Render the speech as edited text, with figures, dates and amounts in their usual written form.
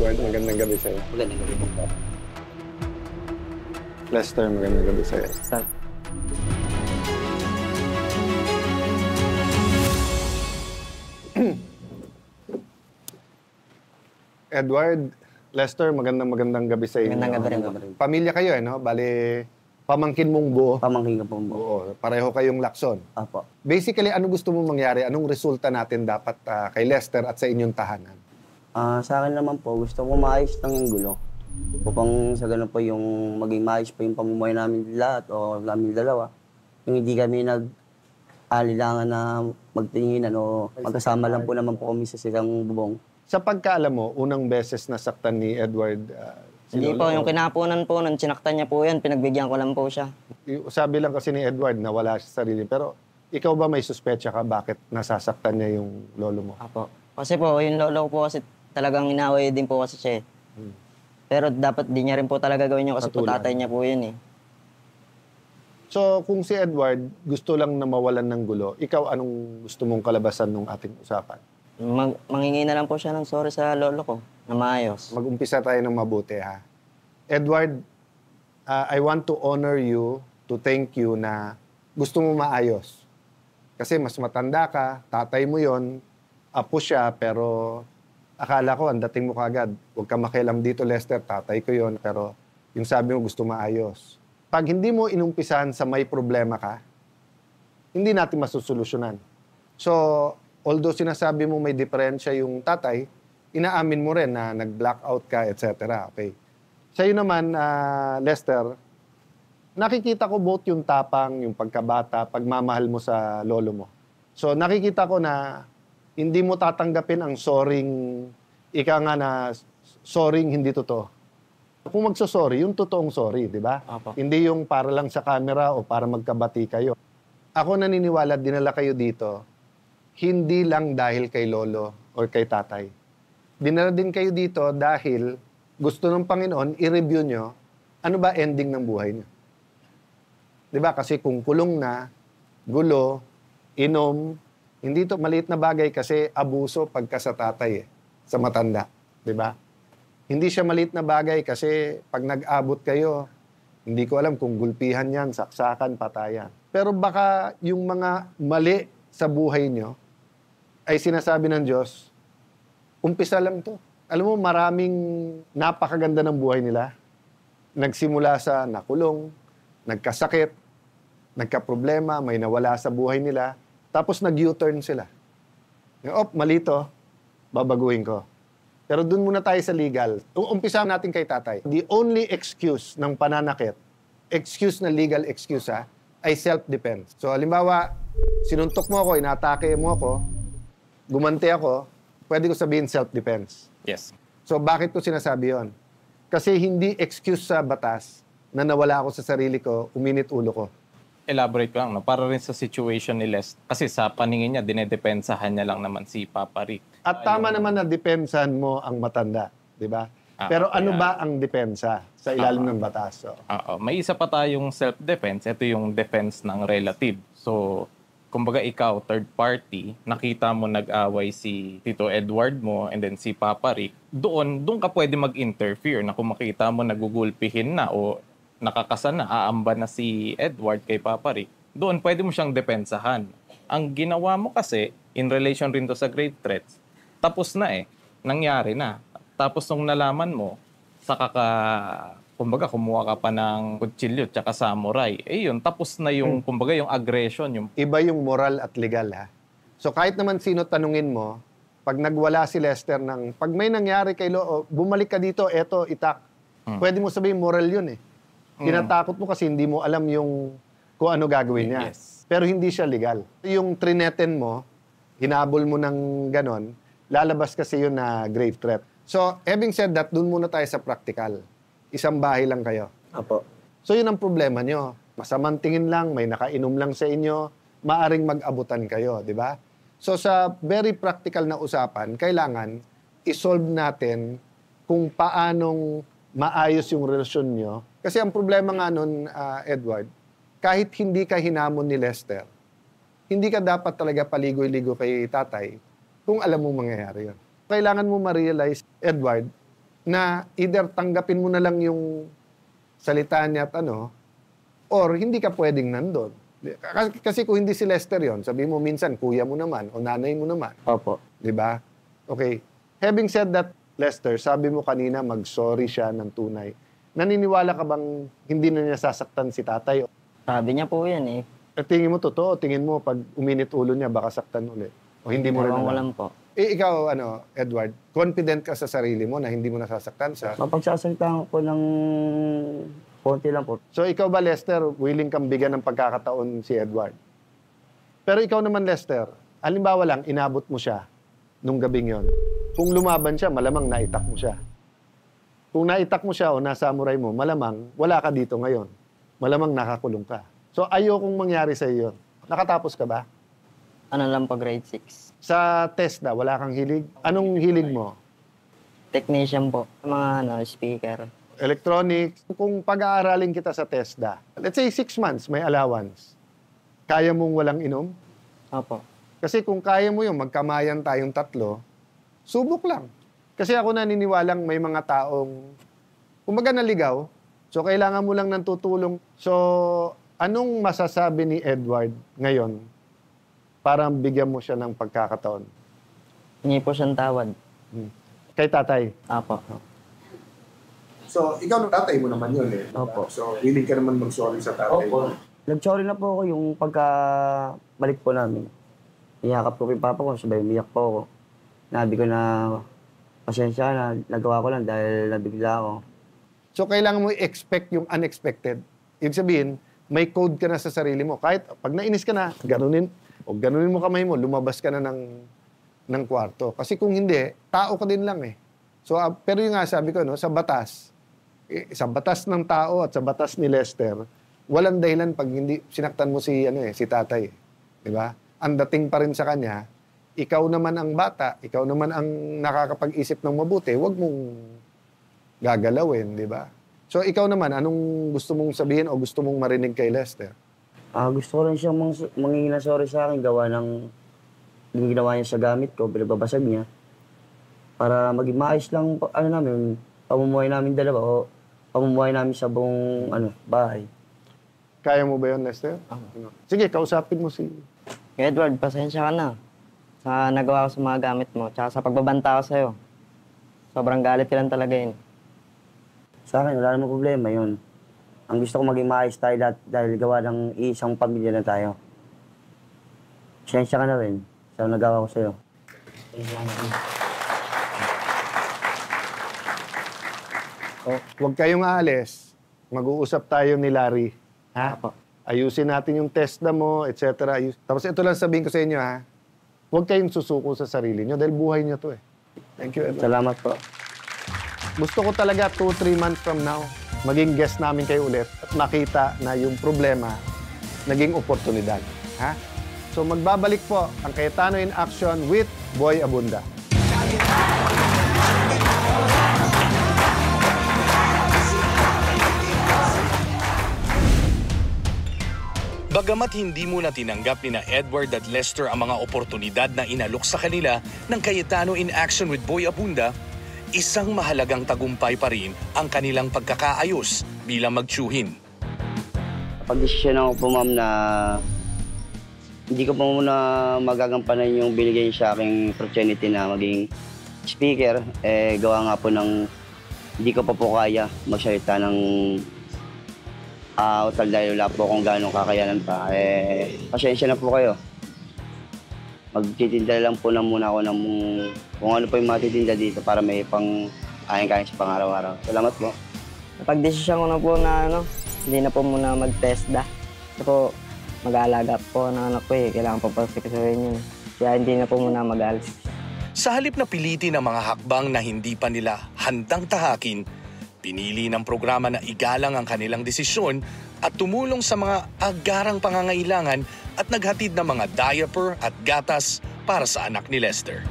Edward, magandang gabi sa'yo. Magandang gabi po. Lester, magandang gabi sa'yo. Sir, Edward, Lester, magandang gabi sa inyo. magandang gabi rin. Pamilya kayo, no? Bale, pamangkin mong buo. Pamangkin ko po mo. Oo, pareho kayong Lacson. Apo. Basically, ano gusto mong mangyari? Anong resulta natin dapat kay Lester at sa inyong tahanan? Sa akin naman po, gusto ko maayos lang yung gulo. Upang sa ganun po yung maging maayos po yung pamumuhay namin lahat o namin dalawa. Yung hindi kami nag-alilangan na magtinginan o magkasama lang po naman po kami sa isang bubong. Sa pagkaalam mo, unang beses nasaktan ni Edward si Hindi Lolo? po, yung kinapunan po, nung sinaktan niya po yan, pinagbigyan ko lang po siya. Sabi lang kasi ni Edward na wala siya sa sarili. Pero ikaw ba may suspecha ka bakit nasasaktan niya yung lolo mo? Apo. Kasi po, yung lolo ko po kasi talagang inaway din po kasi siya. Pero dapat di niya rin po talaga gawin yun kasi po Patulan. tatay niya po yun eh. So, kung si Edward gusto lang na mawalan ng gulo, ikaw anong gusto mong kalabasan ng ating usapan? Mangingi na lang po siya ng sorry sa lolo ko na maayos. Mag-umpisa tayo ng mabuti, ha? Edward, I want to honor you, to thank you na gusto mo maayos. Kasi mas matanda ka, tatay mo yon, apo siya, pero akala ko, ang dating mo kagad. Huwag ka makialam dito, Lester, tatay ko yon, pero yung sabi mo gusto maayos. Pag hindi mo inumpisahan sa may problema ka, hindi natin masusolusyonan. So, although sinasabi mo may diferensya yung tatay, inaamin mo rin na nag-blackout ka, etc. Okay. Sa'yo naman, Lester, nakikita ko both yung tapang, yung pagkabata, pagmamahal mo sa lolo mo. So, nakikita ko na hindi mo tatanggapin ang sorrying, ika nga na sorrying hindi totoo. Kung magsosorry, yung totoong sorry, di ba? Apo. Hindi yung para lang sa camera o para magkabati kayo. Ako naniniwala, dinala kayo dito, hindi lang dahil kay lolo or kay tatay. Dinala din kayo dito dahil gusto ng Panginoon i-review nyo ano ba ending ng buhay nyo. Di ba? Kasi kung kulong na, gulo, inom, hindi to maliit na bagay kasi abuso pagka sa tatay sa matanda. Di ba? Hindi siya maliit na bagay kasi pag nag-abot kayo, hindi ko alam kung gulpihan yan, saksakan, patayan. Pero baka yung mga mali sa buhay nyo ay sinasabi ng Diyos, umpisa lang to. Alam mo, maraming napakaganda ng buhay nila. Nagsimula sa nakulong, nagkasakit, nagkaproblema, may nawala sa buhay nila, tapos nag-U-turn sila. Mali to, babaguhin ko. Pero dun muna tayo sa legal. Umpisa natin kay tatay. The only excuse ng pananakit, excuse na legal excuse ay self-defense. So, halimbawa, sinuntok mo ako, inatake mo ako, gumanti ako, pwede ko sabihin self-defense. Yes. So, bakit ko sinasabi yon? Kasi hindi excuse sa batas na nawala ako sa sarili ko, uminit ulo ko. Elaborate ko lang, no? Para rin sa situation ni Les. Kasi sa paningin niya, dinedepensahan niya lang naman si Papa Rick. At tama naman na depensahan mo ang matanda, di ba? Pero ano kaya- ba ang depensa sa ilalim ng batas? So, Oo. May isa pa tayong self-defense. Ito yung defense ng relative. So, kumbaga ikaw, third party, nakita mo nag-away si Tito Edward mo and then si Papa Rick, doon ka pwede mag-interfere na kung makita mo nagugulpihin na o nakakasan na, aamba na si Edward kay Papa Rick, doon pwede mo siyang depensahan. Ang ginawa mo kasi, in relation rin to sa grave threats, tapos na nangyari na. Tapos nung nalaman mo, saka ka, kumbaga, kumuha ka pa ng kutsilyo tsaka samurai. Yun, tapos na yung, kumbaga, yung aggression. Yung... iba yung moral at legal, ha? So, kahit naman sino tanungin mo, pag nagwala si Lester ng, pag may nangyari kay bumalik ka dito, eto, itak. Pwede mo sabihin, moral yun Tinatakot mo kasi hindi mo alam yung kung ano gagawin niya. Yes. Pero hindi siya legal. Yung trineten mo, hinabol mo ng ganon, lalabas kasi yun na grave threat. So, having said that, dun muna tayo sa practical. Isang bahay lang kayo. Apo. So, yun ang problema nyo. Masamang tingin lang, may nakainom lang sa inyo, maaring mag-abutan kayo, di ba? So, sa very practical na usapan, kailangan isolve natin kung paanong maayos yung relasyon nyo. Kasi ang problema nga nun, Edward, kahit hindi ka hinamon ni Lester, hindi ka dapat talaga paligoy-ligo kay tatay kung alam mo mangyayari yun. Kailangan mo ma-realize, Edward, na either tanggapin mo na lang yung salita niya at or hindi ka pwedeng nandun. Kasi kung hindi si Lester yon, sabi mo minsan, kuya mo naman o nanay mo naman. Opo. Di ba? Okay. Having said that, Lester, sabi mo kanina mag-sorry siya ng tunay. Naniniwala ka bang hindi na niya sasaktan si tatay? Sabi niya po yan eh. Tingin mo totoo, tingin mo pag uminit ulo niya, baka saktan ulit. O hindi mo rin Ewan ko alam. lang po. Ikaw, Edward, confident ka sa sarili mo na hindi mo nasasaktan sa... Mapagsasalita ko ng konti lang po. So ikaw ba, Lester, willing kang bigyan ng pagkakataon si Edward? Pero ikaw naman, Lester, halimbawa lang, inabot mo siya nung gabing yon. Kung lumaban siya, malamang naitak mo siya. Kung naitak mo siya o nasamuray mo, malamang wala ka dito ngayon. Malamang nakakulong ka. So ayokong mangyari sa iyo yun. Nakatapos ka ba? Ano lang po, grade 6. Sa TESDA, wala kang hilig? Anong hilig mo? Technician po. Mga speaker. Electronics. Kung pag-aaralin kita sa TESDA, let's say 6 months, may allowance. Kaya mong walang inom? Opo. Kasi kung kaya mo yung magkamayan tayong tatlo, subok lang. Kasi ako naniniwalang may mga taong, kumbaga naligaw, so kailangan mo lang ng tutulong. So, anong masasabi ni Edward ngayon para bigyan mo siya ng pagkakataon? Hingi po siyang tawad. Kay tatay? Opo. So, ikaw ng tatay mo naman yun eh. Opo. So, willing ka naman mag-sorry sa tatay mo. Nag-sorry na po ako yung pagka-balik po namin. Iyakap ko yung papa ko, sabay umiyak po ako. Nabi ko na, pasensya na, nagawa ko lang dahil nabigla ako. So, kailangan mo i-expect yung unexpected. Ibig sabihin, may code ka na sa sarili mo. Kahit pag nainis ka na, ganunin mo kamay mo, lumabas ka na ng kwarto. Kasi kung hindi, tao ka din lang eh. So, pero yung nga sabi ko, sa batas ng tao at sa batas ni Lester, walang dahilan pag hindi sinaktan mo si tatay. Di ba? Ang dating pa rin sa kanya, ikaw naman ang bata, ikaw naman ang nakakapag-isip ng mabuti, huwag mong gagalawin, di ba? So, ikaw naman, anong gusto mong sabihin o gusto mong marinig kay Lester? Gusto ko rin siyang mangingi ng sorry sa akin, gawa ng yung ginawa niya sa gamit ko, pinagbabasag niya. Para maging maayos lang, namin, pamumuhay namin dalawa o pamumuhay namin sa buong, bahay. Kaya mo ba yun, Lester? Sige, kausapin mo si... Edward, pasensya ka na. Sa nagawa ko sa mga gamit mo, tsaka sa pagbabanta ko sa'yo. Sobrang galit ka lang talaga yun. Sa akin, wala namang problema yun. Ang gusto ko maging maayos tayo dahil gawa ng isang pamilya na tayo. Pasensya ka na rin sa nagawa ko sa'yo. Huwag kayong aalis. Mag-uusap tayo ni Larry. Ha? Apo. Ayusin natin yung TESDA mo, etc. Tapos ito lang sabihin ko sa inyo, ha? Huwag kayong susuko sa sarili nyo dahil buhay nyo to eh. Thank you, Edward. Salamat po. Gusto ko talaga 2-3 months from now, maging guest namin kayo ulit at makita na yung problema naging oportunidad. Ha? So magbabalik po ang Cayetano in Action with Boy Abunda. Bagamat hindi mo na tinanggap ni na Edward at Lester ang mga oportunidad na inalok sa kanila ng Cayetano in Action with Boy Abunda, isang mahalagang tagumpay pa rin ang kanilang pagkakaayos bilang magtiyuhin. Pag-desisyon ako po, ma'am, na hindi ko pa muna magagampanan yung binigay sa aking opportunity na maging speaker. Gawa nga po ng hindi ko pa po kaya magsalita ng utal dahil wala po kung gano'ng kakayanan pa. Pasensya na po kayo. Magtitinda lang po na muna ako ng kung ano pa yung matitinda dito para may pang-kain sa pang-araw-araw. Salamat po. Napag-desisyon ko na po na hindi na po muna mag-TESDA. Kasi po, mag-aalaga po ng anak ko eh. Kailangan po pasikasuhin yun. Kaya hindi na po muna mag-alis. Sa halip na pilitin ang mga hakbang na hindi pa nila handang tahakin, pinili ng programa na igalang ang kanilang desisyon at tumulong sa mga agarang pangangailangan at naghatid ng mga diaper at gatas para sa anak ni Lester.